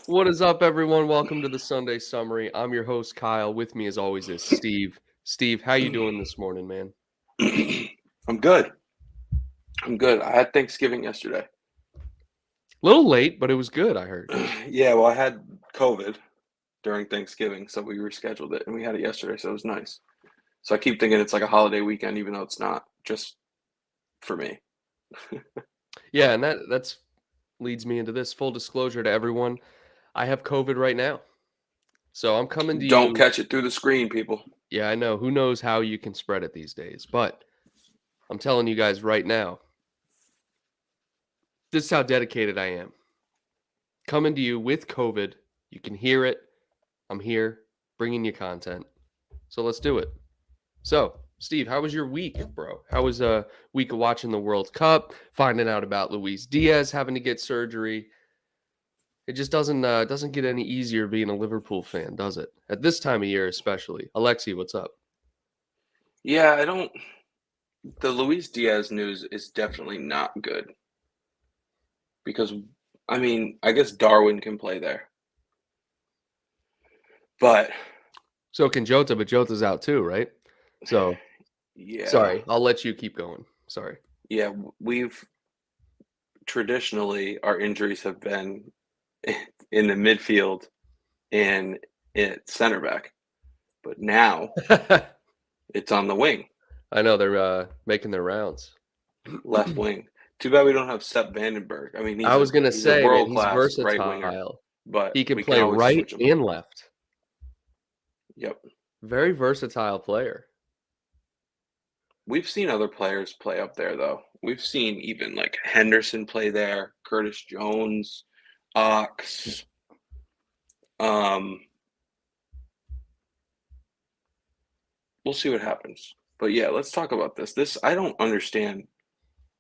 What is up, everyone? Welcome to the Sunday Summary. I'm your host, Kyle. With me, as always, is Steve. Steve, how you doing this morning, man? I'm good. I had Thanksgiving yesterday. A little late, but it was good, I heard. Yeah, well, I had COVID during Thanksgiving, so we rescheduled it, and we had it yesterday, so it was nice. So I keep thinking it's like a holiday weekend, even though it's not, just for me. Yeah, and that's leads me into this. Full disclosure to everyone, I have COVID right now. So I'm coming to Don't you. catch it through the screen, people. Yeah, I know. Who knows how you can spread it these days, but I'm telling you guys right now, this is how dedicated I am. Coming to you with COVID. You can hear it. I'm here bringing you content. So let's do it. So, Steve, how was your week, bro? How was a week of watching the World Cup, finding out about Luis Diaz having to get surgery? It just doesn't get any easier being a Liverpool fan, does it? At this time of year, especially. Alexi, what's up? Yeah, I don't. The Luis Diaz news is definitely not good because, I guess Darwin can play there, but So can Jota, but Jota's out too, right? So yeah, sorry, I'll let you keep going. Sorry. yeah, we've traditionally our injuries have been in the midfield and at center back, but now it's on the wing, I know they're making their rounds. left wing. Too bad we don't have Sepp Vandenberg. I mean, I was gonna he's a say, man, world he's class right winger, versatile. but He can we can play always right switch him. and left. Yep, Very versatile player. we've seen other players play up there though. We've seen even like Henderson play there, Curtis Jones, Ox. Um, we'll see what happens. But yeah, let's talk about this. This I don't understand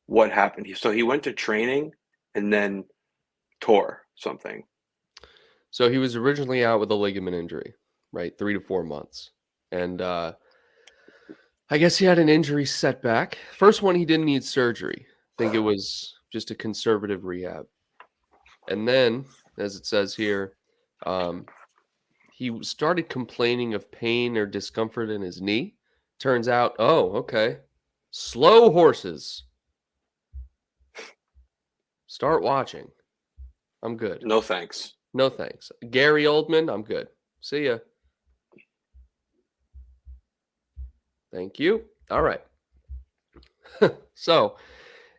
what happened. So he went to training and then tore something. So he was originally out with a ligament injury, right? 3 to 4 months. And I guess he had an injury setback. First one, he didn't need surgery. I think it was just a conservative rehab. And then, as it says here, he started complaining of pain or discomfort in his knee. Turns out, oh, okay. Slow horses. Start watching. I'm good. No thanks. No thanks. Gary Oldman, I'm good. See ya. Thank you. All right. So,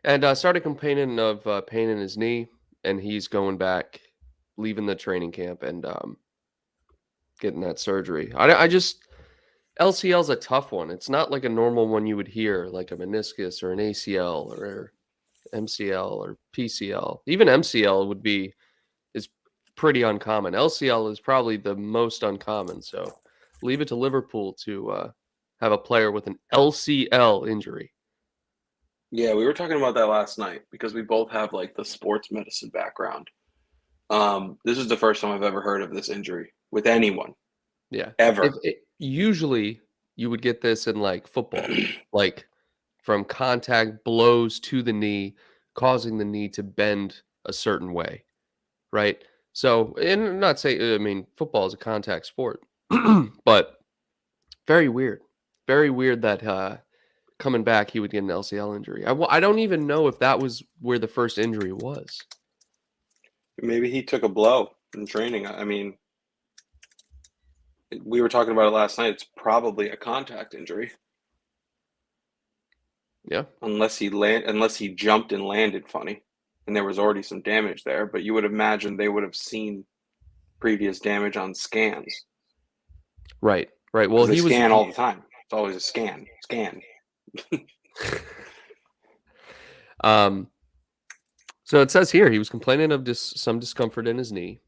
and started complaining of pain in his knee, and he's going back, leaving the training camp and getting that surgery. I just LCL's a tough one. It's not like a normal one you would hear, like a meniscus or an ACL or MCL or PCL. Even MCL is pretty uncommon. LCL is probably the most uncommon. So leave it to Liverpool to have a player with an LCL injury. Yeah, we were talking about that last night because we both have like the sports medicine background. This is the first time I've ever heard of this injury with anyone Yeah. ever. Usually you would get this in like football, like from contact blows to the knee, causing the knee to bend a certain way, right? So, and I'm not saying, I mean, football is a contact sport, but very weird. Very weird that coming back he would get an LCL injury. I don't even know if that was where the first injury was. Maybe he took a blow in training. I mean, we were talking about it last night. It's probably a contact injury. Yeah. Unless he jumped and landed funny, and there was already some damage there. But you would imagine they would have seen previous damage on scans. Right. Right. Well, Because they he was. scan all the time. It's always a scan. So it says here he was complaining of some discomfort in his knee.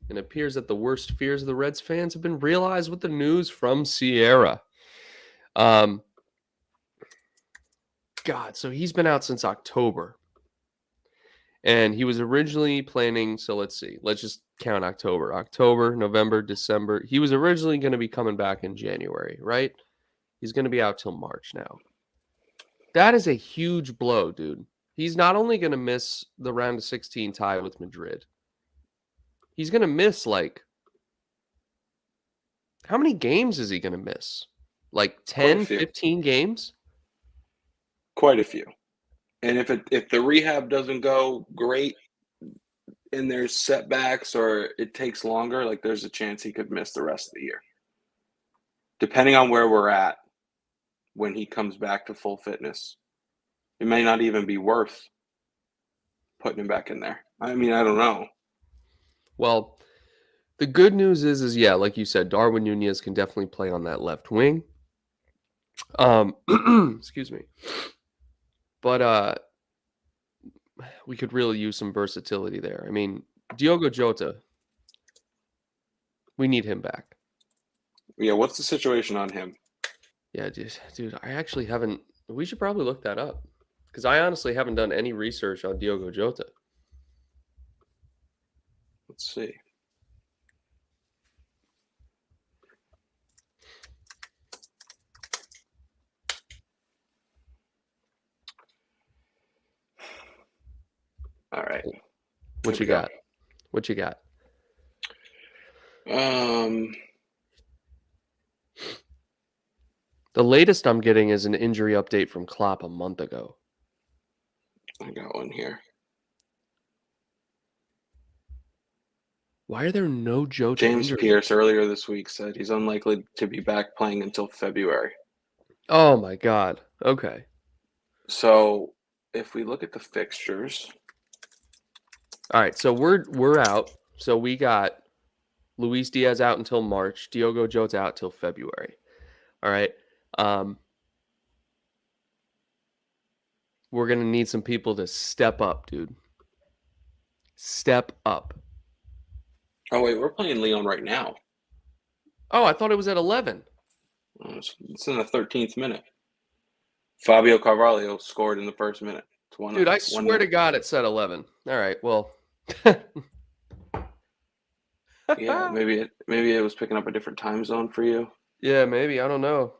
And it appears that the worst fears of the Reds fans have been realized with the news from Sierra. God, so he's been out since October. And he was originally planning, so let's see. Let's just count October. October, November, December. He was originally going to be coming back in January, right? He's going to be out till March now. That is a huge blow, dude. He's not only going to miss the round of 16 tie with Madrid, he's going to miss like how many games is he going to miss? Like Quite a 10, few. 15 games? Quite a few. And if the rehab doesn't go great and there's setbacks or it takes longer, like there's a chance he could miss the rest of the year. Depending on where we're at when he comes back to full fitness, it may not even be worth putting him back in there. I mean, I don't know. Well, the good news is yeah, like you said, Darwin Nunez can definitely play on that left wing. Excuse me. But we could really use some versatility there. I mean, Diogo Jota, we need him back. Yeah, what's the situation on him? Yeah, dude, I actually haven't. We should probably look that up because I honestly haven't done any research on Diogo Jota. Let's see. All right. What you got? What you got? The latest I'm getting is an injury update from Klopp a month ago. I got one here. Why are there no Jota James injury Pierce updates? earlier this week said he's unlikely to be back playing until February. Oh my God. Okay. So if we look at the fixtures, All right. So we're out. So we got Luis Diaz out until March. Diogo Jota out till February. All right. We're gonna need some people to step up, dude. Step up. oh wait, we're playing Leon right now. Oh, I thought it was at 11. It's in the 13th minute. Fabio Carvalho scored in the first minute. It's Dude, I 1 swear to minute. God it said 11. All right. Well. Yeah, maybe it was picking up a different time zone for you. Yeah, maybe. I don't know.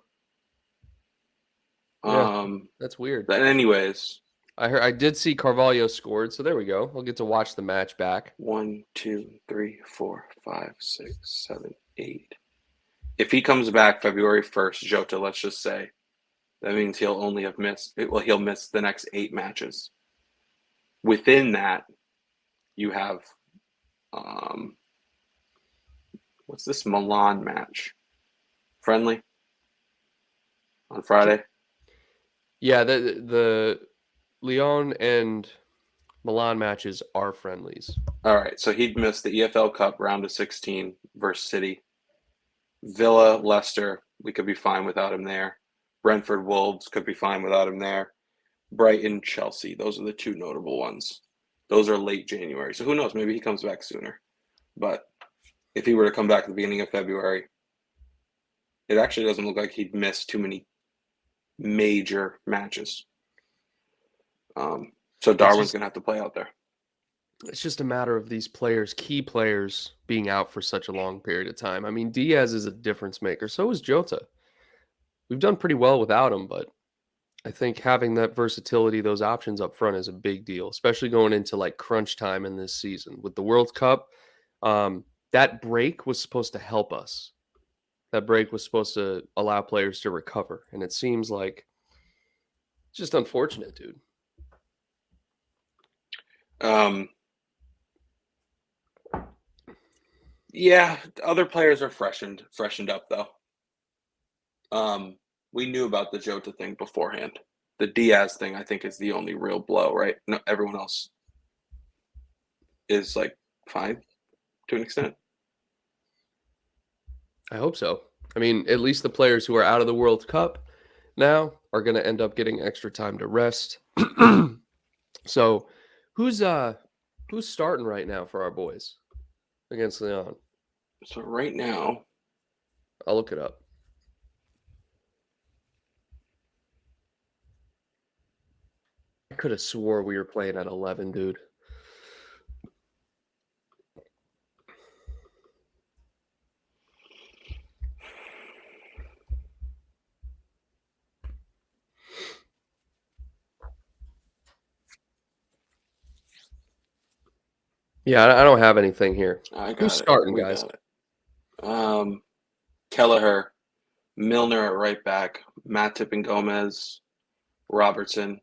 Yeah, that's weird. But anyways, I did see Carvalho scored, so there we go. We'll get to watch the match back. 1, 2, 3, 4, 5, 6, 7, 8. If he comes back February 1st, Jota, let's just say, that means he'll miss the next 8 matches. Within that, you have what's this Milan match? Friendly on Friday. Yeah, the Lyon and Milan matches are friendlies. All right, so he'd miss the EFL Cup round of 16 versus City. Villa, Leicester, we could be fine without him there. Brentford, Wolves could be fine without him there. Brighton, Chelsea, those are the 2 notable ones. Those are late January, so who knows? Maybe he comes back sooner. But if he were to come back at the beginning of February, it actually doesn't look like he'd miss too many major matches. So Darwin's going to have to play out there. It's just a matter of these players, key players, being out for such a long period of time. I mean, Diaz is a difference maker. So is Jota. We've done pretty well without him, but I think having that versatility, those options up front is a big deal, especially going into like crunch time in this season. With the World Cup, that break was supposed to help us. That break was supposed to allow players to recover. And it seems like it's just unfortunate, dude. Yeah, other players are freshened up though. We knew about the Jota thing beforehand. The Diaz thing, I think, is the only real blow, right? No, everyone else is like fine to an extent. I hope so. I mean, at least the players who are out of the World Cup now are going to end up getting extra time to rest. So, who's starting right now for our boys against Leon? So right now, I'll look it up. I could have swore we were playing at 11, dude. Yeah, I don't have anything here. I Who's got it. starting, We guys? got it. Kelleher, Milner at right back, Matip and Gomez, Robertson,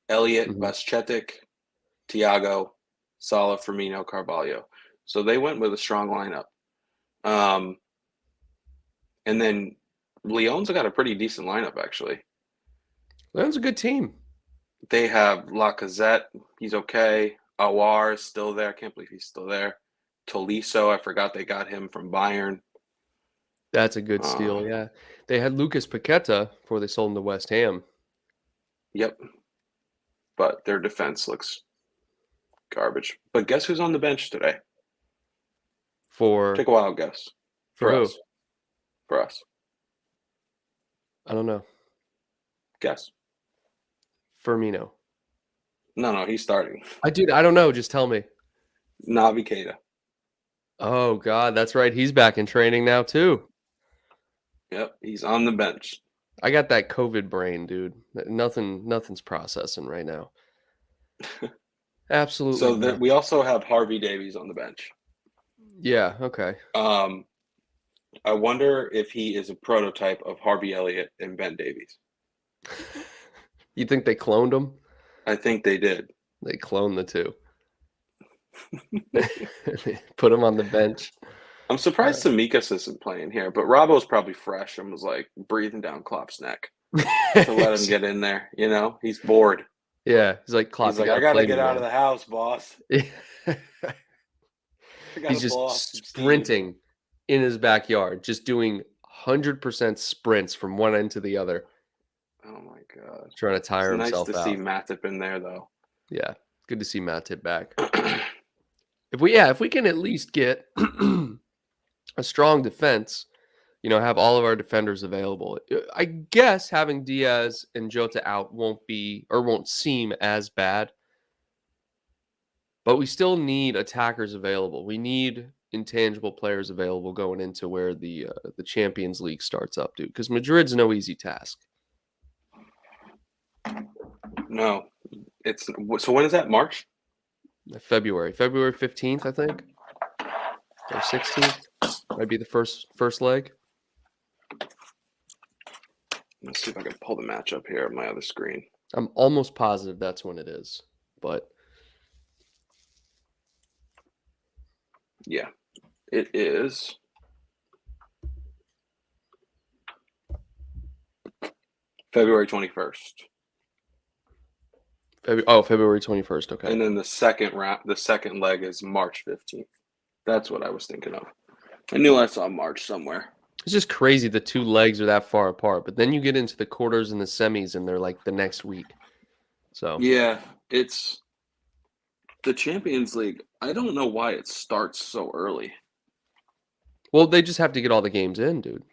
Elliott, Mhm. Baschetic, Thiago, Salah, Firmino, Carvalho. So they went with a strong lineup. And then Lyon's got a pretty decent lineup, actually. That's a good team. They have Lacazette. He's okay. Aouar is still there. I can't believe he's still there. Tolisso, I forgot they got him from Bayern. That's a good steal, Um, yeah. They had Lucas Paqueta before they sold him to West Ham. Yep. But their defense looks garbage. But guess who's on the bench today? For Take a wild guess. for For who? us. For us. I don't know. Guess. Firmino. No, he's starting. I don't know, just tell me. Navi Keita. Oh god, that's right. He's back in training now too. Yep, he's on the bench. I got that COVID brain, dude. Nothing's processing right now. Absolutely So nothing. we also have Harvey Davies on the bench. Yeah, okay. I wonder if he is a prototype of Harvey Elliott and Ben Davies. You think they cloned him? I think they did. They cloned the two. Put him on the bench. I'm surprised Tsimikas isn't playing here, but Robbo's probably fresh and was like breathing down Klopp's neck to let him get in there. You know, he's bored. Yeah, he's like, Klopp, He's like, I gotta get out of the house, boss. the. I gotta He's blow off just some steam. sprinting in his backyard, just doing 100% sprints from one end to the other, Oh my god. trying to tire It's nice himself to out. see Matip in there though. Yeah, good to see Matip back. If we can at least get a strong defense, have all of our defenders available. I guess having Diaz and Jota out won't seem as bad. But we still need attackers available. We need intangible players available going into where the Champions League starts up, dude. Because Madrid's no easy task. No. So when is that? March? February 15th, I think, or 16th might be the first leg. Let's see if I can pull the match up here on my other screen. I'm almost positive that's when it is, but yeah, it is. February 21st. February 21st. Okay. And then the second leg is March 15th. That's what I was thinking of. I knew I saw March somewhere. It's just crazy the two legs are that far apart, but then you get into the quarters and the semis, and they're like the next week. So yeah, it's the Champions League. I don't know why it starts so early. Well, they just have to get all the games in, dude.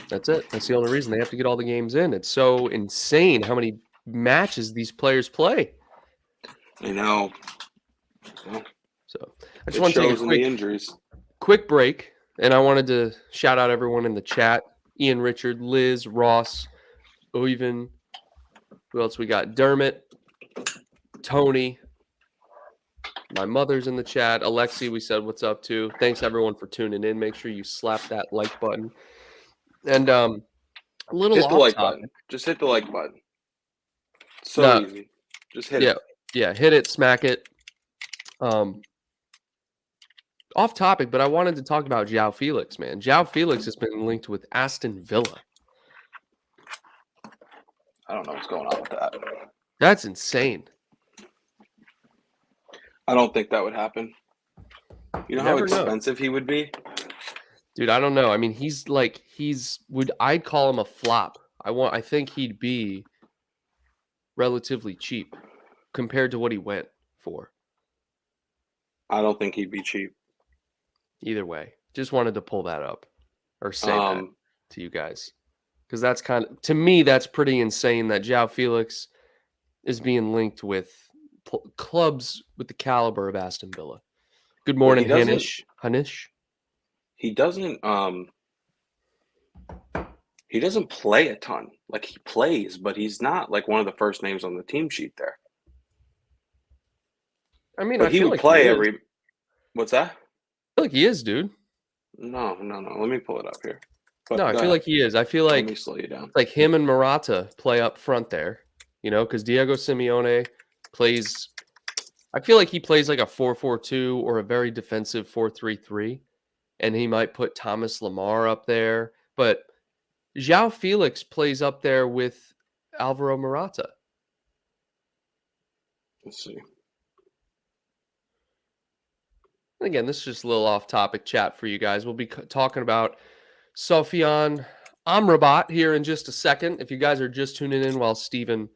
That's it. That's the only reason they have to get all the games in. It's so insane how many matches these players play. I know. So I just want to take the injuries. Quick break, and I wanted to shout out everyone in the chat: Ian, Richard, Liz, Ross, Oven. Who else we got? Dermot, Tony. My mother's in the chat. Alexi, we said what's up to. Thanks everyone for tuning in. Make sure you slap that like button. And a little hit the like topic. button. Just hit the like button. So easy. Just hit it. Yeah, hit it, smack it. Off topic, but I wanted to talk about Joao Felix, man. Joao Felix has been linked with Aston Villa. I don't know what's going on with that. That's insane. I don't think that would happen. You know how expensive he would be? Dude, I don't know. I mean, I'd call him a flop. I think he'd be relatively cheap compared to what he went for. I don't think he'd be cheap. Either way, just wanted to pull that up or say that to you guys. Because that's to me, that's pretty insane that Joao Felix is being linked with clubs with the caliber of Aston Villa. Good morning, Hanish. He doesn't play a ton. Like, he plays, but he's not like one of the first names on the team sheet there. I mean, but he would play every. What's that? I feel like he is, dude. No. Let me pull it up here. But No, I go feel ahead. like he is. I feel Let me like slow you down. like him and Morata play up front there, because Diego Simeone plays. I feel like he plays like a 4-4-2 or a very defensive 4-3-3, and he might put Thomas Lamar up there. But Joao Felix plays up there with Alvaro Morata. Let's see. And again, this is just a little off-topic chat for you guys. We'll be talking about Sofian Amrabat here in just a second. If you guys are just tuning in while Steven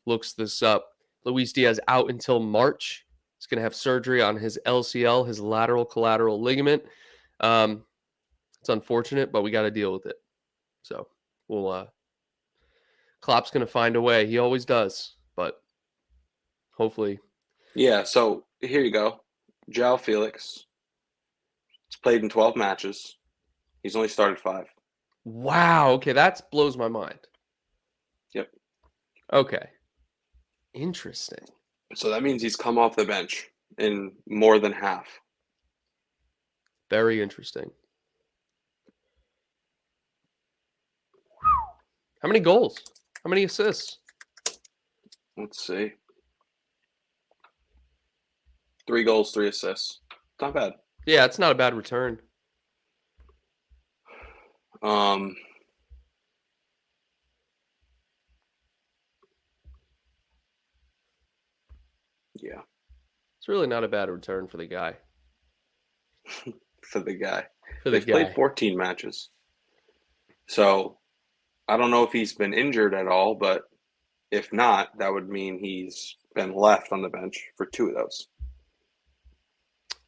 looks this up, Luis Diaz out until March. He's going to have surgery on his LCL, his lateral collateral ligament. It's unfortunate, but we got to deal with it. So we'll Klopp's going to find a way. He always does, but hopefully. Yeah, so here you go. Joao Felix. He's played in 12 matches. He's only started 5. Wow. Okay, that blows my mind. Yep. Okay. Interesting. So that means he's come off the bench in more than half. Very interesting. How many goals? How many assists? Let's see. 3 goals, 3 assists. Not bad. Yeah, it's not a bad return. Yeah. It's really not a bad return for the guy. For the guy. For the They've guy. played 14 matches. So I don't know if he's been injured at all, but if not, that would mean he's been left on the bench for 2 of those.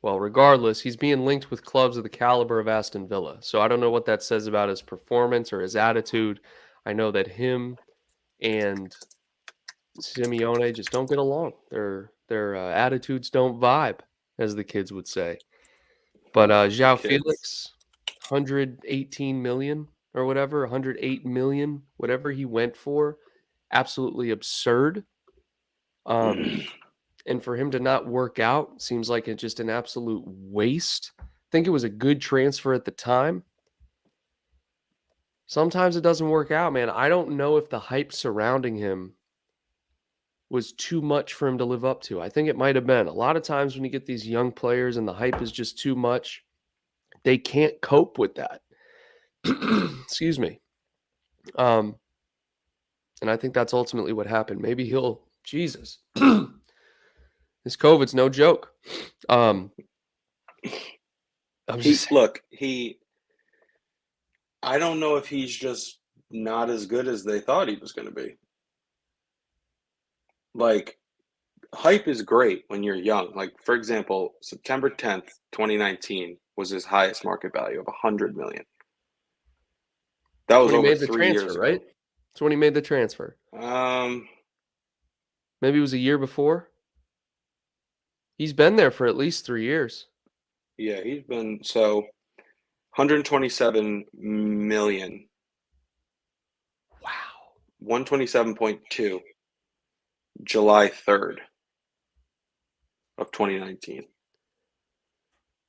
Well, regardless, he's being linked with clubs of the caliber of Aston Villa. So I don't know what that says about his performance or his attitude. I know that him and Simeone just don't get along. Their attitudes don't vibe, as the kids would say. But Joao Kids. Felix, 118 million or whatever, 108 million, whatever he went for, absolutely absurd. And for him to not work out seems like it's just an absolute waste. I think it was a good transfer at the time. Sometimes it doesn't work out, man. I don't know if the hype surrounding him was too much for him to live up to. I think it might have been. A lot of times when you get these young players and the hype is just too much, they can't cope with that. Excuse me. And I think that's ultimately what happened. Maybe Jesus. This COVID's no joke. I don't know if he's just not as good as they thought he was going to be. Like, hype is great when you're young. Like, for example, September 10th, 2019 was his highest market value of 100 million. That was when he over made the 3 transfer, years right? ago. That's when he made the transfer. Maybe it was a year before. He's been there for at least 3 years. Yeah, he's been 127 million. Wow. 127.2. July 3rd of 2019.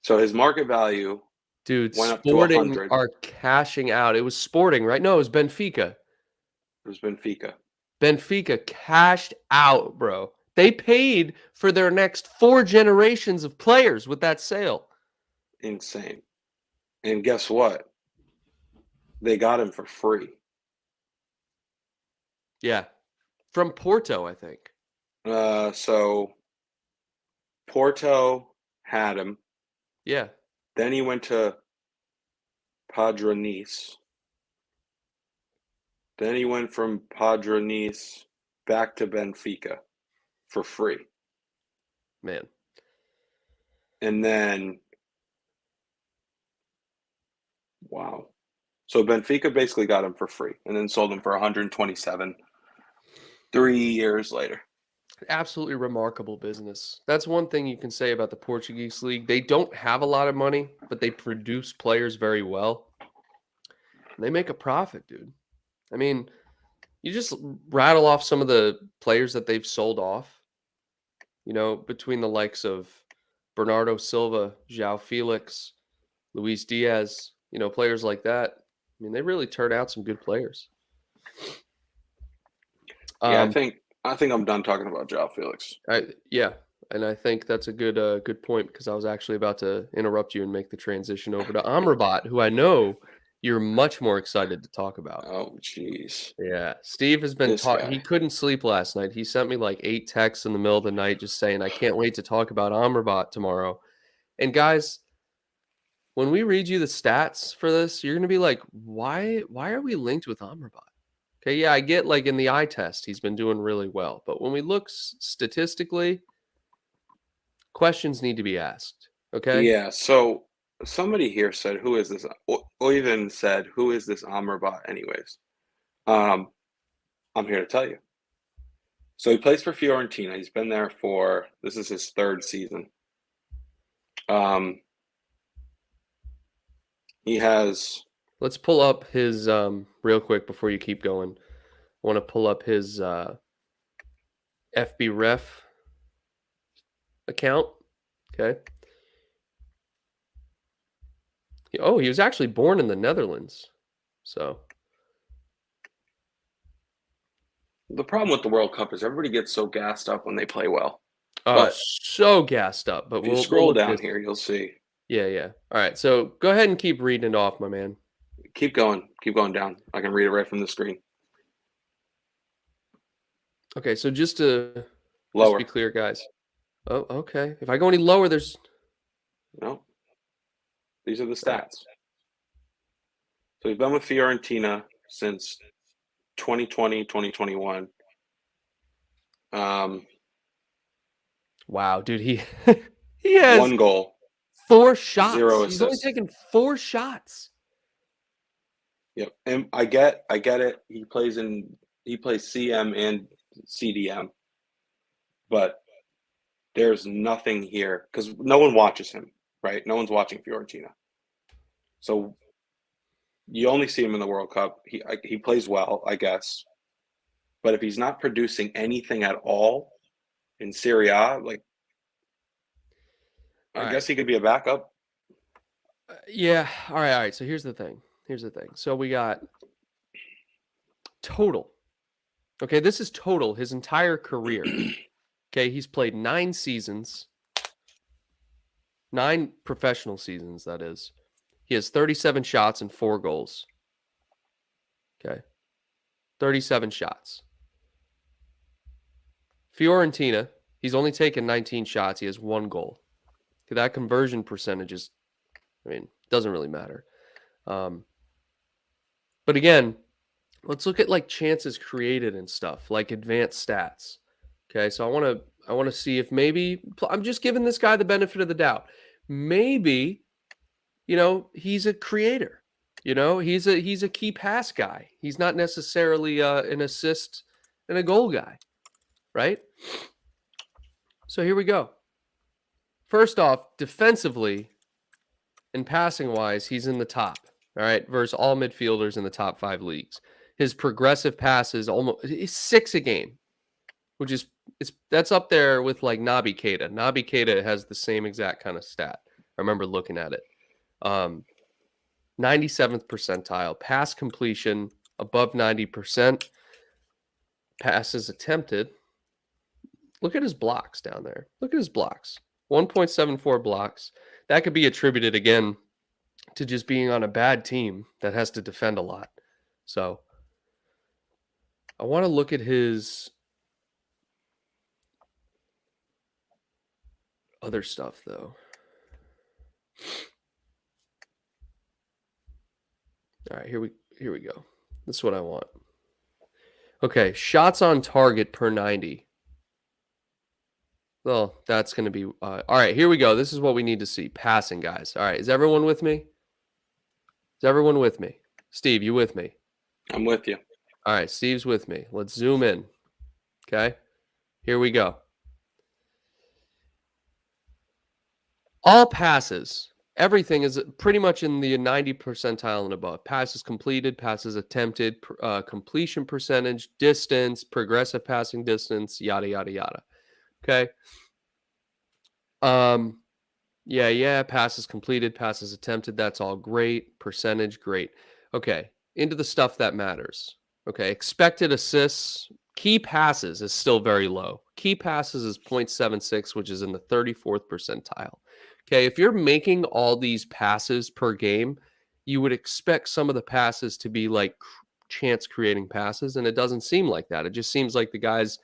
So his market value Dude, went up to Sporting 100. are cashing out. It was Sporting, right? No, it was Benfica. It was Benfica. Benfica cashed out, bro. They paid for their next 4 generations of players with that sale. Insane. And guess what? They got him for free. Yeah. From Porto, I think. So Porto had him. Yeah. Then he went to Padronice. Then he went from Padronice back to Benfica for free. Man. And then, wow. So Benfica basically got him for free and then sold him for 127 3 years later. Absolutely remarkable business. That's one thing you can say about the Portuguese league. They don't have a lot of money, but they produce players very well. And they make a profit, dude. I mean, you just rattle off some of the players that they've sold off, between the likes of Bernardo Silva, Joao Felix, Luis Diaz, players like that. I mean, they really turn out some good players. Yeah, I think I'm done talking about Joao Felix. Yeah, and I think that's a good point because I was actually about to interrupt you and make the transition over to Amrabat, who I know you're much more excited to talk about. Oh, jeez. Yeah, Steve has been This guy. He couldn't sleep last night. He sent me like 8 texts in the middle of the night just saying, "I can't wait to talk about Amrabat tomorrow." And guys, when we read you the stats for this, you're gonna be like, "Why are we linked with Amrabat?" Okay, yeah, I get like in the eye test, he's been doing really well, but when we look statistically, questions need to be asked. Okay. Yeah, so somebody here said, "Who is this?" Or even said, "Who is this Amrabat?" Anyways, um, I'm here to tell you. So he plays for Fiorentina. He's been there for this is his 3rd season. He has. Let's pull up his real quick before you keep going. I want to pull up his FB Ref account. Okay. He was actually born in the Netherlands. So The problem with the World Cup is everybody gets so gassed up when they play well. oh, But so gassed up. But if you we'll scroll look down this. here, you'll see. Yeah. All right. So go ahead and keep reading it off, my man. Keep going down. I can read it right from the screen. Okay, so just to Lower. be clear, guys. Oh, okay. If I go any lower, there's No. These are the stats. So he's been with Fiorentina since 2020, 2021. wow, dude. He he has 1 goal, 4 shots. 0 He's only assists. taken 4 shots. Yep, and I get it. He plays CM and CDM, but there's nothing here because no one watches him, right? No one's watching Fiorentina, so you only see him in the World Cup. He plays well, I guess, but if he's not producing anything at all in Serie A, like I guess he could be a backup. Yeah. All right. So here's the thing. So we got total. Okay, this is total his entire career. Okay, he's played 9 seasons. 9 professional seasons, that is. He has 37 shots and 4 goals. Okay. 37 shots. Fiorentina, he's only taken 19 shots. He has 1 goal. Okay, that conversion percentage is, doesn't really matter. But again, let's look at like chances created and stuff, like advanced stats. Okay, so I want to see if maybe I'm just giving this guy the benefit of the doubt. Maybe, he's a creator. He's a key pass guy. He's not necessarily an assist and a goal guy, right? So here we go. First off, defensively and passing wise, he's in the top. All right, versus all midfielders in the top 5 leagues. His progressive passes is 6 a game, which is that's up there with like Naby Keita. Naby Keita has the same exact kind of stat. I remember looking at it. 97th percentile, pass completion above 90%, passes attempted. Look at his blocks down there. Look at his blocks. 1.74 blocks. That could be attributed again to just being on a bad team that has to defend a lot. So I want to look at his other stuff though. All right, here we go. This is what I want. Okay, shots on target per 90. Well, that's going to be all right, here we go. This is what we need to see. Passing, guys. All right, is everyone with me? Steve, you with me? I'm with you. All right, Steve's with me. Let's zoom in. Okay? Here we go. All passes, everything is pretty much in the 90 percentile and above. Passes completed, passes attempted, completion percentage, distance, progressive passing distance, yada, yada, yada. Okay? Yeah. Passes completed, passes attempted. That's all great. Percentage, great. Okay. Into the stuff that matters. Okay. Expected assists, key passes is still very low. Key passes is 0.76, which is in the 34th percentile. Okay. If you're making all these passes per game, you would expect some of the passes to be like chance creating passes. And it doesn't seem like that. It just seems like the guy's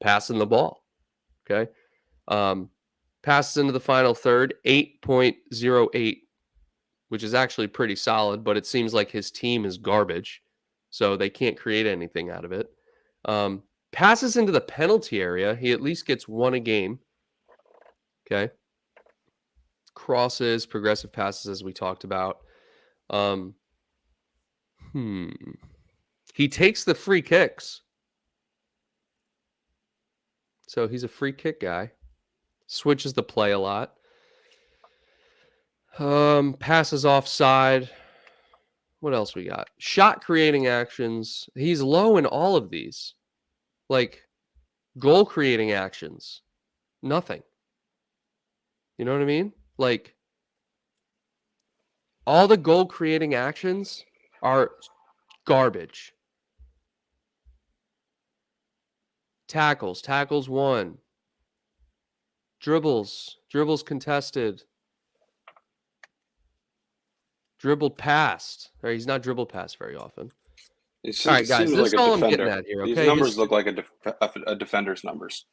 passing the ball. Okay. Um, Passes into the final third, 8.08, which is actually pretty solid, but it seems like his team is garbage. So they can't create anything out of it. Passes into the penalty area, he at least gets one a game. Okay. Crosses, progressive passes, as we talked about. Um, He takes the free kicks. So he's a free kick guy. Switches the play a lot. Passes offside. What else we got? Shot creating actions. He's low in all of these. Like goal creating actions. Nothing. You know what I mean? Like all the goal creating actions are garbage. Tackles 1. Dribbles contested. Dribbled past. Or he's not dribbled past very often. All right, guys, seems this is like a all I'm defender. getting at here. These Okay, numbers look like a defender's numbers.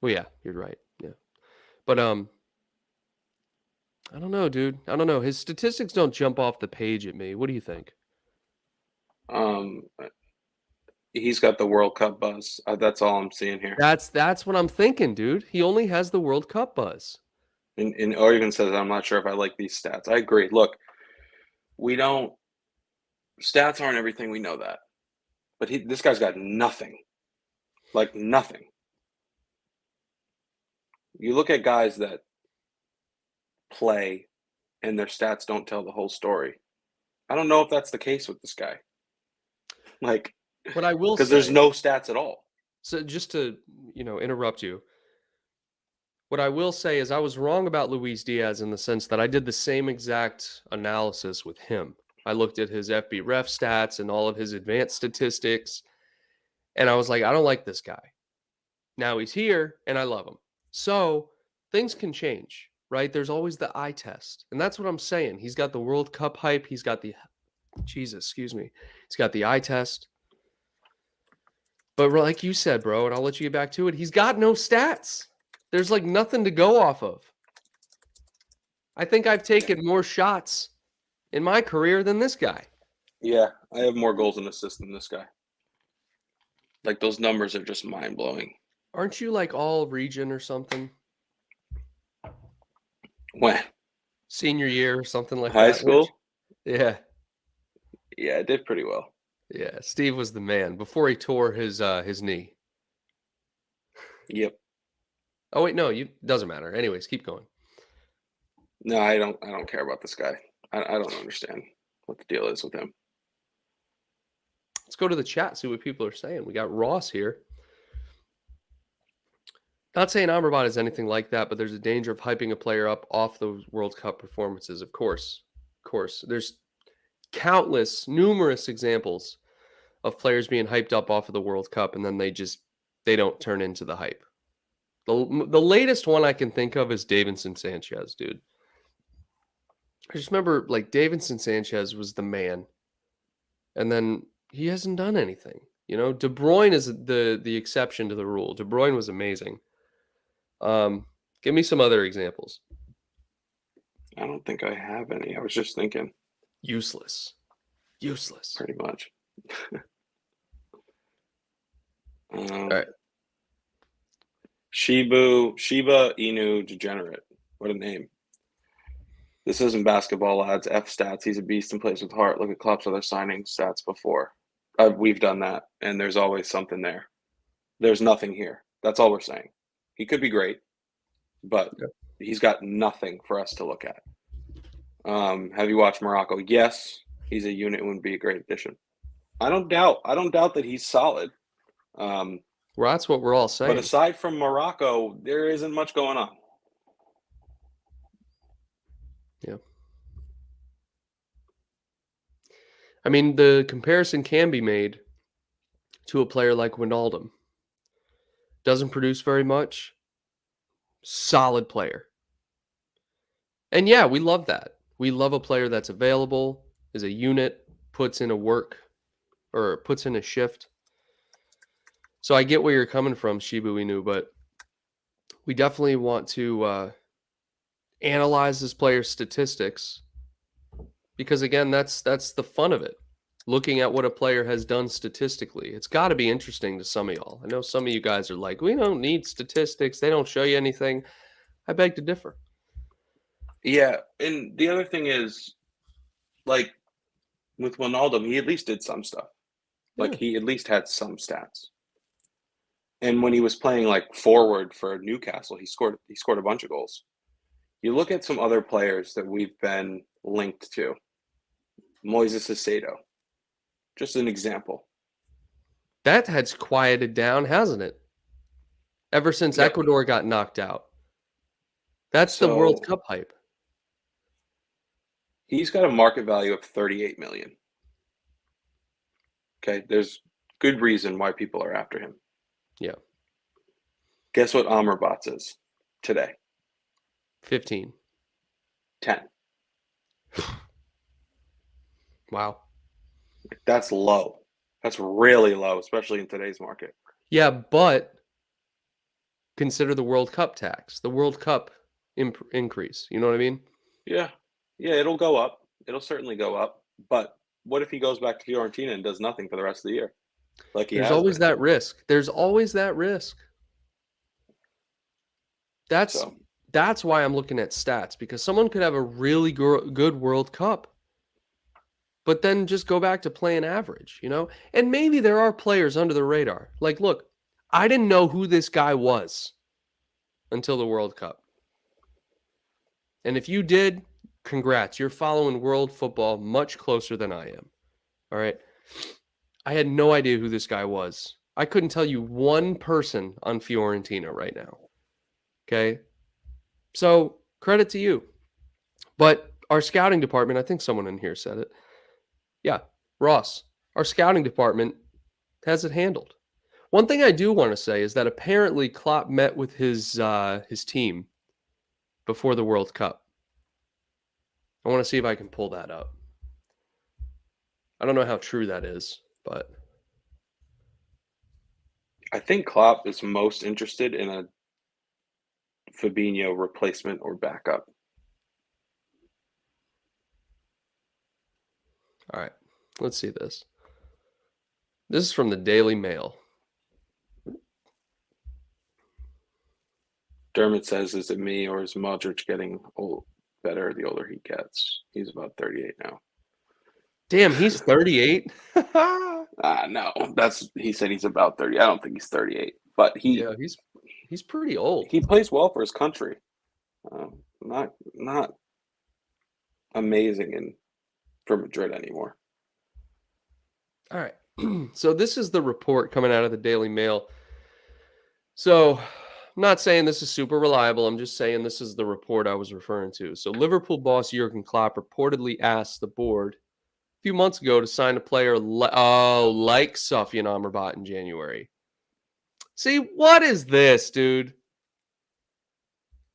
Well, yeah, you're right. Yeah, but I don't know, dude. I don't know. His statistics don't jump off the page at me. What do you think? Um, he's got the World Cup buzz. That's all I'm seeing here. That's what I'm thinking, dude. He only has the World Cup buzz. And or even says, I'm not sure if I like these stats. I agree. Look, stats aren't everything. We know that, but this guy's got nothing, like nothing. You look at guys that play and their stats don't tell the whole story. I don't know if that's the case with this guy. Like, What I will say, because there's no stats at all. So just to, interrupt you. What I will say is I was wrong about Luis Diaz in the sense that I did the same exact analysis with him. I looked at his FB ref stats and all of his advanced statistics, and I was like, I don't like this guy. Now he's here, and I love him. So things can change, right? There's always the eye test, and that's what I'm saying. He's got the World Cup hype. He's got the He's got the eye test. But like you said, bro, and I'll let you get back to it, he's got no stats. There's like nothing to go off of. I think I've taken more shots in my career than this guy. Yeah, I have more goals and assists than this guy. Like those numbers are just mind blowing. Aren't you like all region or something? When? Senior year or something like High that? school? Yeah. Yeah, I did pretty well. Yeah. Steve was the man before he tore his knee. Yep. Oh wait, no, doesn't matter. Anyways, keep going. No, I don't care about this guy. I don't understand what the deal is with him. Let's go to the chat, see what people are saying. We got Ross here. Not saying Amrabat is anything like that, but there's a danger of hyping a player up off those World Cup performances. Of course. There's numerous examples of players being hyped up off of the World Cup, and then they don't turn into the hype. The latest one I can think of is Davinson Sanchez, dude. I just remember, like, Davinson Sanchez was the man, and then he hasn't done anything. De Bruyne is the exception to the rule. De Bruyne was amazing. Give me some other examples. I don't think I have any. I was just thinking. Useless. Pretty much. All right. Shiba Inu Degenerate. What a name. This isn't basketball, lads. F stats. He's a beast and plays with heart. Look at Klopp's other signing stats before. We've done that, and there's always something there. There's nothing here. That's all we're saying. He could be great, but he's got nothing for us to look at. Have you watched Morocco? Yes, he's a unit and would be a great addition. I don't doubt that he's solid. Well, that's what we're all But saying. aside from Morocco, there isn't much going on. Yeah. I mean, the comparison can be made to a player like Wijnaldum. Doesn't produce very much. Solid player. And yeah, we love that. We love a player that's available, is a unit, puts in a work or puts in a shift. So I get where you're coming from, Shibu Inu, but we definitely want to analyze this player's statistics because again, that's the fun of it. Looking at what a player has done statistically. It's got to be interesting to some of y'all. I know some of you guys are like, we don't need statistics. They don't show you anything. I beg to differ. Yeah, and the other thing is, like, with Wijnaldum, he at least did some stuff. Like, Yeah. he at least had some stats. And when he was playing like forward for Newcastle, he scored a bunch of goals. You look at some other players that we've been linked to. Moises Caicedo, just an example. That has quieted down, hasn't it? Ever since Yep. Ecuador got knocked out. That's the World So Cup hype. he's got a market value of 38 million. Okay, there's good reason why people are after him. Yeah. Guess what Amrabat is today? 15. 10. Wow. That's low. That's really low, especially in today's market. Yeah, but consider the World Cup tax, the World Cup increase. You know what I mean? Yeah. Yeah, it'll go up. It'll certainly go up. But what if he goes back to Fiorentina and does nothing for the rest of the year? Like he There's has always been. that risk. There's always that risk. That's So that's why I'm looking at stats because someone could have a really good World Cup, but then just go back to playing average, you know? And maybe there are players under the radar. Like, look, I didn't know who this guy was until the World Cup. And if you did, congrats. You're following world football much closer than I am. All right. I had no idea who this guy was. I couldn't tell you one person on Fiorentina right now. Okay. So credit to you. But our scouting department, I think someone in here said it. Yeah, Ross, our scouting department has it handled. One thing I do want to say is that apparently Klopp met with his team before the World Cup. I want to see if I can pull that up. I don't know how true that is, but I think Klopp is most interested in a Fabinho replacement or backup. all right. Let's see this. This is from the Daily Mail. Dermot says, is it me or is Modric getting better the older he gets? He's about 38 now. Damn, he's 38. No, he said he's about 30. I don't think he's 38, but Yeah, he's pretty old. he plays well for his country. Not amazing for Madrid anymore. All right. So this is the report coming out of the Daily Mail. So I'm not saying this is super reliable. I'm just saying this is the report I was referring to. So Liverpool boss Jurgen Klopp reportedly asked the board a few months ago to sign a player like Sufjan Amrabat in January. See, what is this, dude?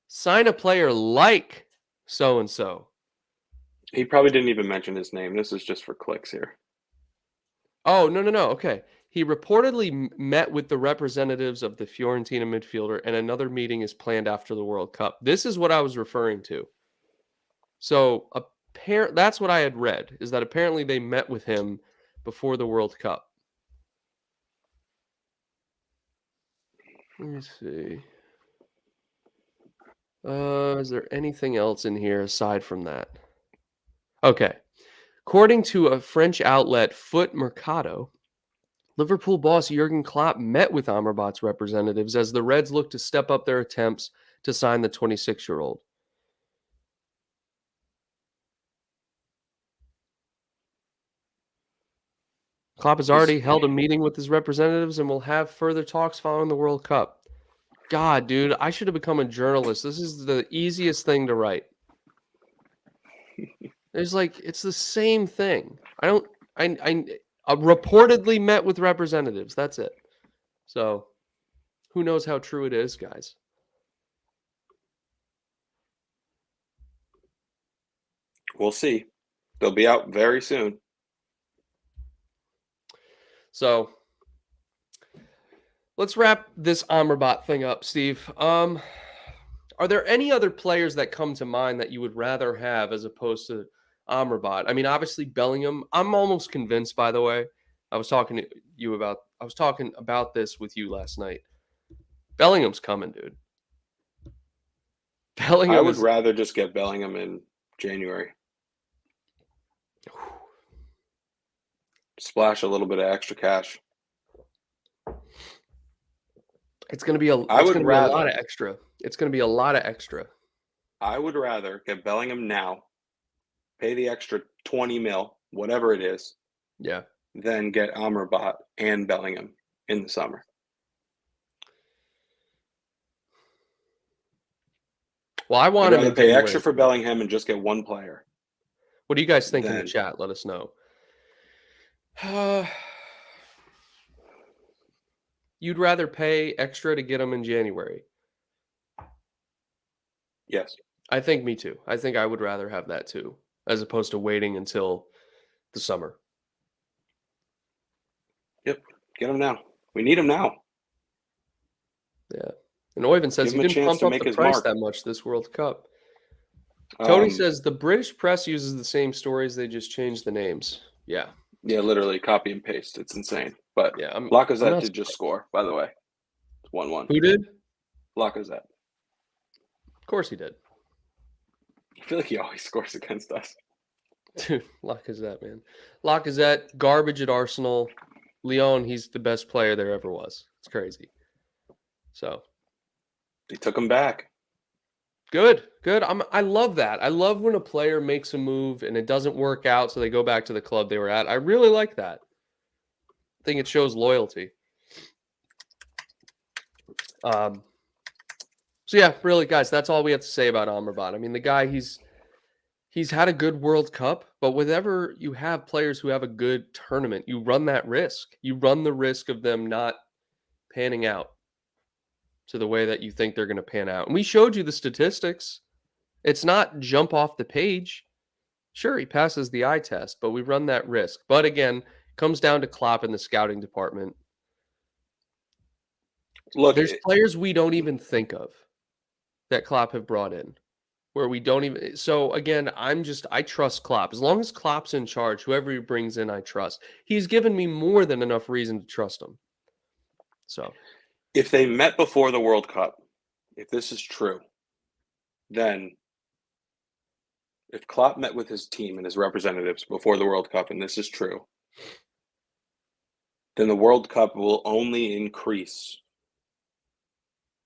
Sign a player like so-and-so. He probably didn't even mention his name. This is just for clicks here. Oh, no. Okay. He reportedly met with the representatives of the Fiorentina midfielder, and another meeting is planned after the World Cup. This is what I was referring to. So that's what I had read, is that apparently they met with him before the World Cup. Let me see. Is there anything else in here aside from that? Okay. According to a French outlet, Foot Mercado, Liverpool boss Jurgen Klopp met with Amrabat's representatives as the Reds look to step up their attempts to sign the 26-year-old. Klopp has already held a meeting with his representatives and will have further talks following the World Cup. God, dude, I should have become a journalist. This is the easiest thing to write. It's the same thing. I reportedly met with representatives. That's it. So, who knows how true it is, guys? We'll see. They'll be out very soon. So, let's wrap this Amrabat thing up, Steve. Are there any other players that come to mind that you would rather have as opposed to Amrabat? I mean, obviously Bellingham. I'm almost convinced, by the way. I was talking about this with you last night. Bellingham's coming, dude. I would rather just get Bellingham in January. Splash a little bit of extra cash. It's going to be a lot of extra. It's going to be a lot of extra. I would rather get Bellingham now, pay the extra 20 mil, whatever it is. Yeah. Than get Amrabat and Bellingham in the summer. Well, I want to pay extra for Bellingham and just get one player. What do you guys think in the chat? Let us know. You'd rather pay extra to get them in January? Yes. I think me too. I think I would rather have that too, as opposed to waiting until the summer. Yep. Get them now. We need them now. Yeah. And Oyvind says he didn't pump up the price that much this World Cup. Tony says the British press uses the same stories. They just changed the names. Yeah. Yeah, literally copy and paste. It's insane. But yeah, Lacazette did just score, by the way. 1-1. Who did? Lacazette. Of course he did. I feel like he always scores against us. Dude, Lacazette, man. Lacazette, garbage at Arsenal. Lyon, he's the best player there ever was. It's crazy. So they took him back. Good. I love that. I love when a player makes a move and it doesn't work out, so they go back to the club they were at. I really like that. I think it shows loyalty. So yeah, really, guys, that's all we have to say about Amrabat. I mean, the guy, he's had a good World Cup, but whenever you have players who have a good tournament, you run that risk. You run the risk of them not panning out to the way that you think they're going to pan out. And we showed you the statistics. It's not jump off the page. Sure, he passes the eye test, but we run that risk. But again, comes down to Klopp in the scouting department. Look, there's players we don't even think of that Klopp have brought in, where we don't even. So again, I trust Klopp. As long as Klopp's in charge, whoever he brings in, I trust. He's given me more than enough reason to trust him. So, if they met before the World Cup, if this is true, then if Klopp met with his team and his representatives before the World Cup, and this is true, then the World Cup will only increase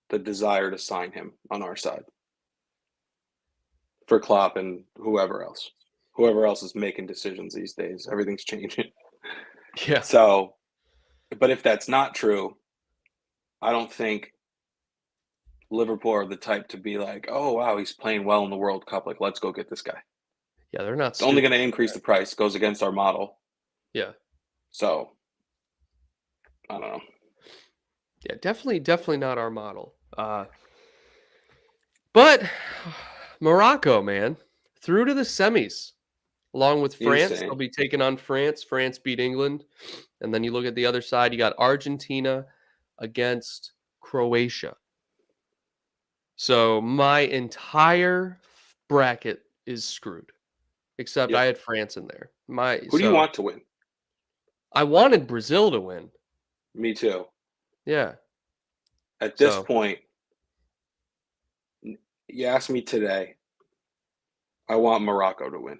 the desire to sign him on our side for Klopp and whoever else. Whoever else is making decisions these days. Everything's changing. Yeah. So, but if that's not true, I don't think Liverpool are the type to be like, oh, wow, he's playing well in the World Cup. Like, let's go get this guy. Yeah, they're not. It's only going to increase the price. Goes against our model. Yeah. So, I don't know. Yeah, definitely not our model. But Morocco, man, through to the semis, along with France. They'll be taking on France. France beat England. And then you look at the other side, you got Argentina against Croatia. So my entire bracket is screwed, except I had France in there. Who do you want to win? I wanted Brazil to win. Me too. Yeah. At this point, you asked me today, I want Morocco to win.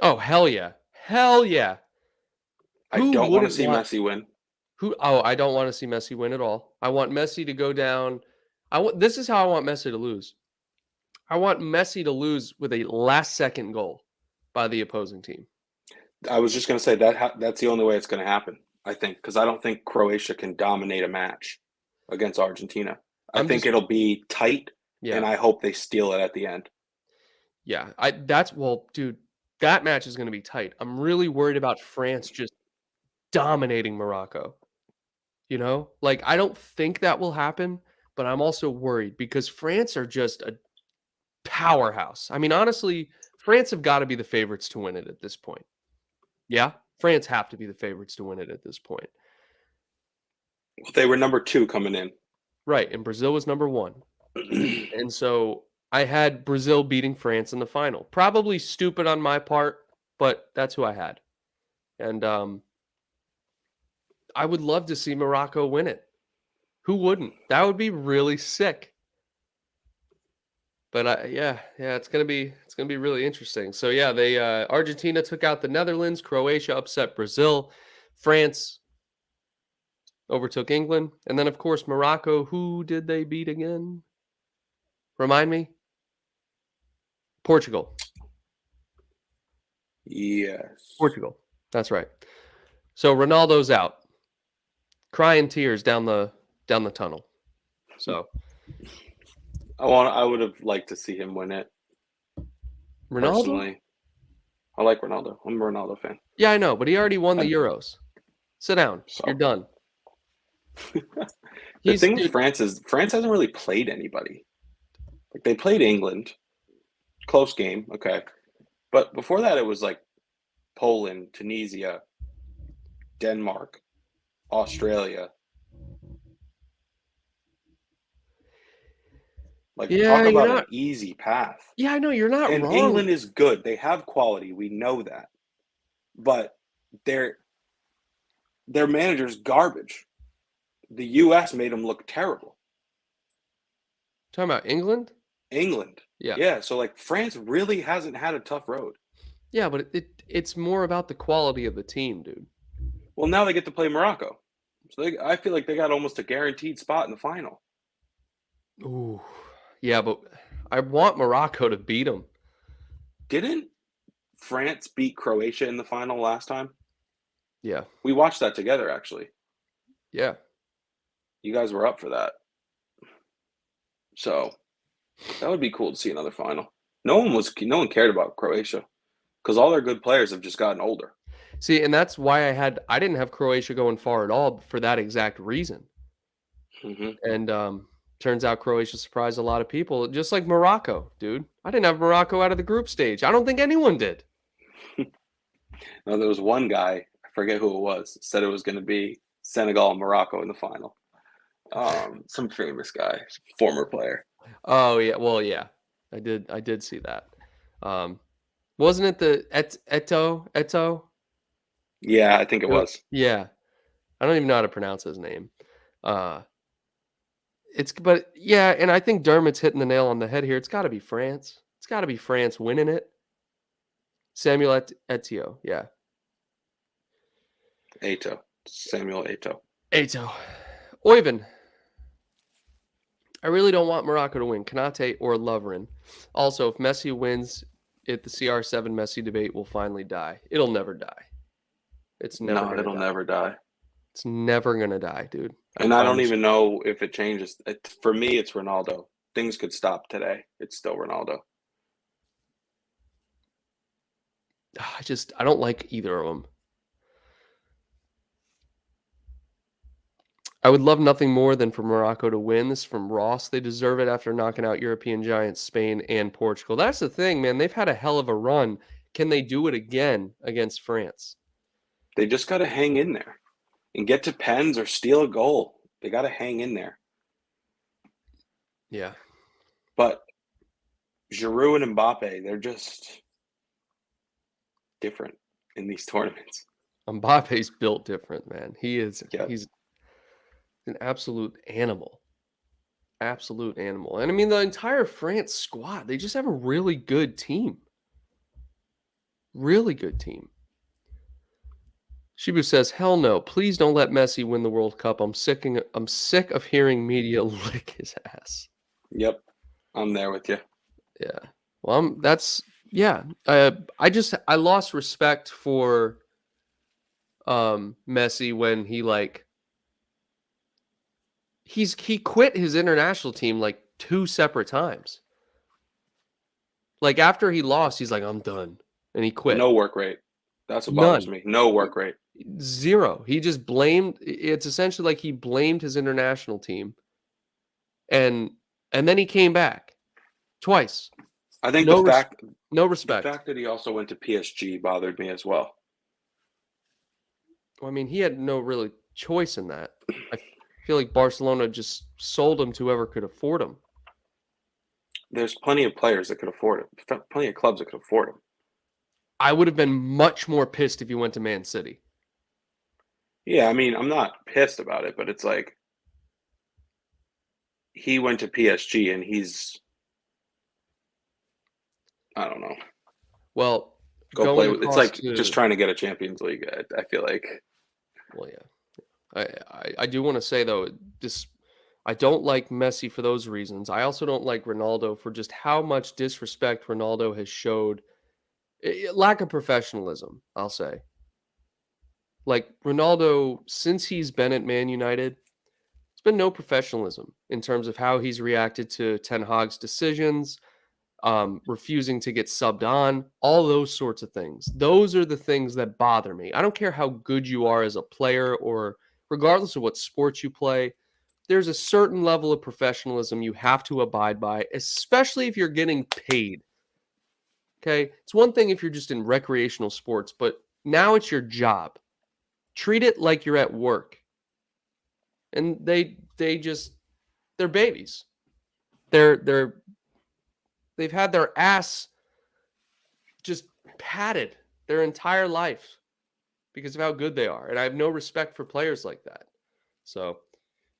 Oh, hell yeah. Hell yeah. I don't want to see Messi win. I don't want to see Messi win at all. I want Messi to go down. This is how I want Messi to lose. I want Messi to lose with a last-second goal by the opposing team. I was just going to say that's the only way it's going to happen, I think, because I don't think Croatia can dominate a match against Argentina. I I'm think just it'll be tight, and yeah. I hope they steal it at the end. Yeah. Well, dude, that match is gonna be tight. I'm really worried about France just dominating Morocco, you know? Like, I don't think that will happen, but I'm also worried because France are just a powerhouse. I mean, honestly, France have gotta be the favorites to win it at this point. Yeah? France have to be the favorites to win it at this point. They were number 2 coming in. Right, and Brazil was number 1. And so I had Brazil beating France in the final. Probably stupid on my part, but that's who I had. And I would love to see Morocco win it. Who wouldn't? That would be really sick. But yeah, it's gonna be really interesting. So yeah, they Argentina took out the Netherlands, Croatia upset Brazil, France overtook England, and then of course Morocco. Who did they beat again? Remind me. Portugal. Yes. Portugal. That's right. So Ronaldo's out, crying tears down the tunnel. So I would have liked to see him win it Ronaldo. personally. I like Ronaldo. I'm a Ronaldo fan. Yeah, I know, but he already won the Euros. Sit down. So You're done. the thing with France is France hasn't really played anybody. Like they played England, close game, okay, but before that it was like Poland, Tunisia, Denmark, Australia. Like Yeah, talk you're about not. an easy path. Yeah, I know you're not And wrong. England is good. They have quality. We know that. But their manager's garbage. The US made them look terrible. Talking about England? England. Yeah. Yeah, so like France really hasn't had a tough road. Yeah, but it's more about the quality of the team, dude. Well, now they get to play Morocco. So I feel like they got almost a guaranteed spot in the final. Ooh. Yeah, but I want Morocco to beat them. Didn't France beat Croatia in the final last time? Yeah. We watched that together, actually. Yeah. You guys were up for that. So that would be cool to see another final. No one cared about Croatia because all their good players have just gotten older. See, and that's why I didn't have Croatia going far at all for that exact reason. Mm-hmm. And turns out Croatia surprised a lot of people, just like Morocco, dude. I didn't have Morocco out of the group stage. I don't think anyone did. Now, there was one guy, I forget who it was, said it was going to be Senegal and Morocco in the final. Some famous guy, former player. Oh yeah, well yeah, I did see that. Wasn't it the Eto? Yeah, I think it was. Yeah, I don't even know how to pronounce his name. But yeah, and I think Dermot's hitting the nail on the head here. It's got to be France. It's got to be France winning it. Samuel Eto'o, yeah. Samuel Eto'o. Eto'o. Oyvind. I really don't want Morocco to win. Kanate or Lovren. Also, if Messi wins it, the CR7 Messi debate will finally die. It'll never die. It's never it'll never die. It's never gonna die, dude. And I don't even know if it changes. For me, it's Ronaldo. Things could stop today. It's still Ronaldo. I don't like either of them. I would love nothing more than for Morocco to win. This is from Ross. They deserve it after knocking out European giants Spain and Portugal. That's the thing, man. They've had a hell of a run. Can they do it again against France? They just got to hang in there and get to pens or steal a goal. They got to hang in there. Yeah. But Giroud and Mbappe, they're just different in these tournaments. Mbappe's built different, man. He's an absolute animal. Absolute animal. And I mean, the entire France squad, they just have a really good team. Really good team. Shibu says, hell no. Please don't let Messi win the World Cup. I'm sick of hearing media lick his ass. Yep. I'm there with you. Yeah. Well, that's Yeah. I lost respect for Messi when he quit his international team like 2 separate times. Like after he lost, he's like, I'm done. And he quit. No work rate. That's what bothers None. me. No work rate. Zero. He just blamed it's essentially like he blamed his international team and then he came back twice. I think No no the respect. fact that he also went to PSG bothered me as well. Well, I mean, he had no really choice in that. I feel like Barcelona just sold him to whoever could afford him. There's plenty of players that could afford it. Plenty of clubs that could afford him. I would have been much more pissed if he went to Man City. Yeah, I mean, I'm not pissed about it, but it's like he went to PSG and I don't know. Well, Go play going with. It's across like just to trying to get a Champions League. I feel like. well, yeah. I do want to say though, I don't like Messi for those reasons. I also don't like Ronaldo for just how much disrespect Ronaldo has showed. Lack of professionalism, I'll say. Like Ronaldo, since he's been at Man United, it's been no professionalism in terms of how he's reacted to Ten Hag's decisions, refusing to get subbed on, all those sorts of things. Those are the things that bother me. I don't care how good you are as a player or regardless of what sports you play, there's a certain level of professionalism you have to abide by, especially if you're getting paid. Okay? It's one thing if you're just in recreational sports, but now it's your job. Treat it like you're at work. And they're babies. They've had their ass just patted their entire life because of how good they are. And I have no respect for players like that. So,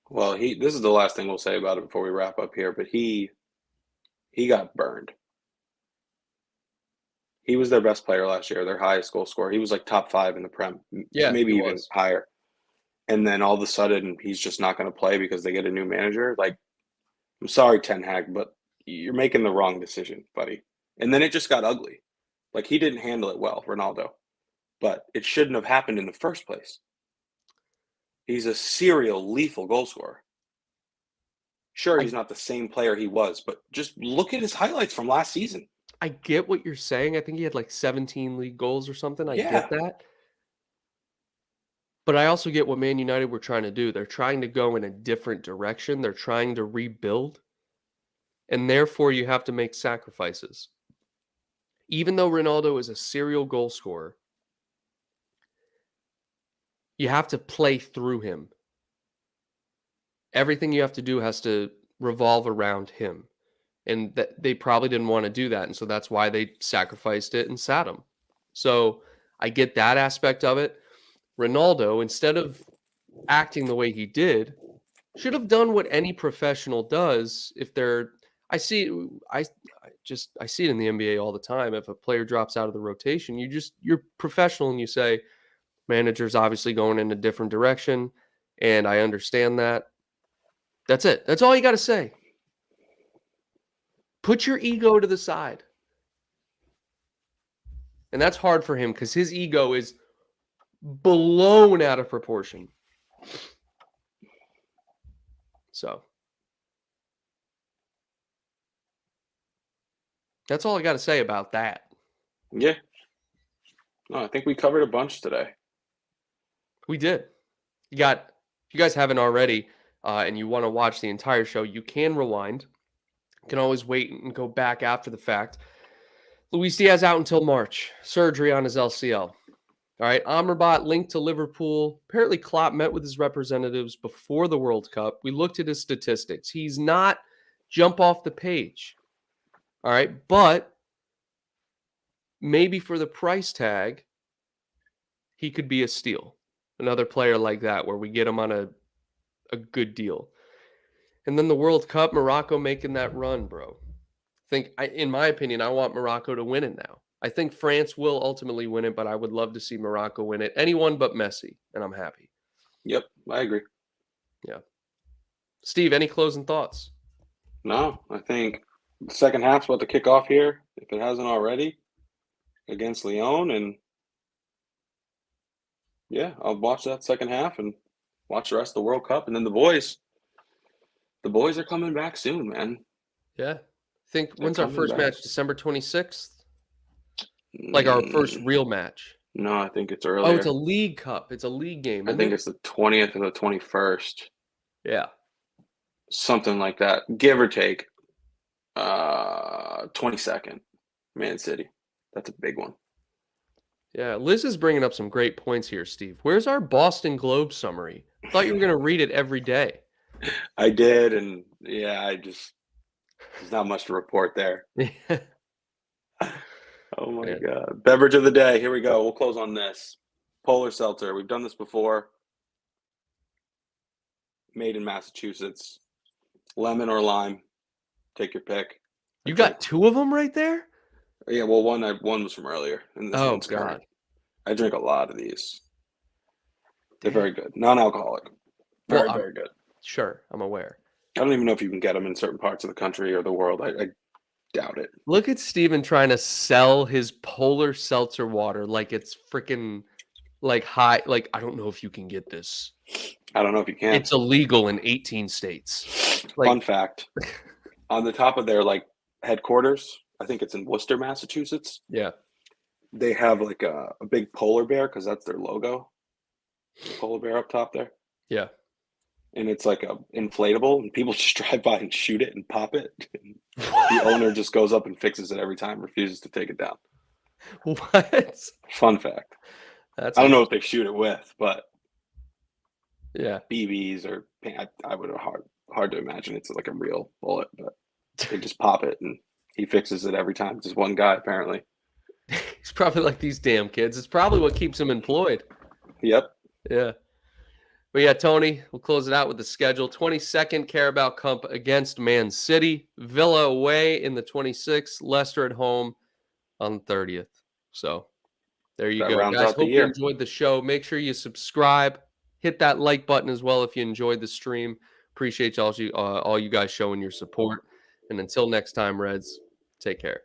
Well, this is the last thing we'll say about it before we wrap up here, but he got burned. He was their best player last year, their highest goal scorer. He was like top 5 in the Prem, yeah, maybe it even was. higher. And then all of a sudden, he's just not going to play because they get a new manager. Like, I'm sorry, Ten Hag, but you're making the wrong decision, buddy. And then it just got ugly. Like, he didn't handle it well, Ronaldo. But it shouldn't have happened in the first place. He's a serial, lethal goal scorer. Sure, I he's not the same player he was, but just look at his highlights from last season. I get what you're saying. I think he had like 17 league goals or something. I get Yeah. that. But I also get what Man United were trying to do. They're trying to go in a different direction. They're trying to rebuild. And therefore, you have to make sacrifices. Even though Ronaldo is a serial goal scorer, you have to play through him. Everything you have to do has to revolve around him. And that they probably didn't want to do that. And so that's why they sacrificed it and sat him. So I get that aspect of it. Ronaldo, instead of acting the way he did, should have done what any professional does if they're I see I I see it in the NBA all the time. If a player drops out of the rotation, you're professional and you say, manager's obviously going in a different direction, and I understand that. That's it. That's all you got to say. Put your ego to the side. And that's hard for him because his ego is blown out of proportion. So that's all I got to say about that. Yeah. No, I think we covered a bunch today. We did. If you guys haven't already, and you want to watch the entire show, you can rewind. You can always wait and go back after the fact. Luis Diaz out until March. Surgery on his LCL. All right, Amrabat linked to Liverpool. Apparently, Klopp met with his representatives before the World Cup. We looked at his statistics. He's not jump off the page. All right, but maybe for the price tag, he could be a steal. Another player like that where we get him on a good deal. And then the World Cup, Morocco making that run, bro. In my opinion, I want Morocco to win it now. I think France will ultimately win it, but I would love to see Morocco win it. Anyone but Messi, and I'm happy. Yep, I agree. Yeah. Steve, any closing thoughts? No, I think the second half's about to kick off here, if it hasn't already. against Lyon, and yeah, I'll watch that second half and watch the rest of the World Cup, and then the boys are coming back soon, man. Yeah. Think They're when's our coming first back. match? December 26th? Like our first real match. No, I think it's Oh, it's a earlier. League Cup. It's a league game, I isn't think it? it's the 20th or the 21st, Yeah. something like that, give or take. 22nd, Man City. That's a big one. Yeah. Liz is bringing up some great points here, Steve. Where's our Boston Globe summary? I thought you were going to read it every day. I did, and yeah, there's not much to report there. Oh my Man. God. Beverage of the day. Here we go. We'll close on this. Polar Seltzer. We've done this before. Made in Massachusetts. Lemon or lime. Take your pick. You got two of them right there? Yeah, well, one was from earlier, and this Oh, one's current. God. I drink a lot of these. They're Damn. very good. Non-alcoholic. Very, Well, very good. Sure, I'm aware. I don't even know if you can get them in certain parts of the country or the world. I doubt it. Look at Steven trying to sell his Polar Seltzer water like it's freaking like high. Like, I don't know if you can get this. I don't know if you can. It's illegal in 18 states. Fun fact. On the top of their headquarters, I think it's in Worcester, Massachusetts. Yeah. They have like a big polar bear because that's their logo. The polar bear up top there. Yeah. And it's like a inflatable, and people just drive by and shoot it and pop it. And the owner just goes up and fixes it every time, refuses to take it down. What? Fun fact. That's I don't know what they shoot it with, but yeah. BBs or I would have hard to imagine it's like a real bullet, but they just pop it and he fixes it every time. It's just one guy apparently. He's probably like these damn kids. It's probably what keeps him employed. Yep. Yeah. But yeah, Tony, we'll close it out with the schedule. 22nd Carabao Cup against Man City. Villa away in the 26th. Leicester at home on the 30th. So there you That go, rounds guys. out the Hope you year. enjoyed the show. Make sure you subscribe. Hit that like button as well if you enjoyed the stream. Appreciate all you guys showing your support. And until next time, Reds, take care.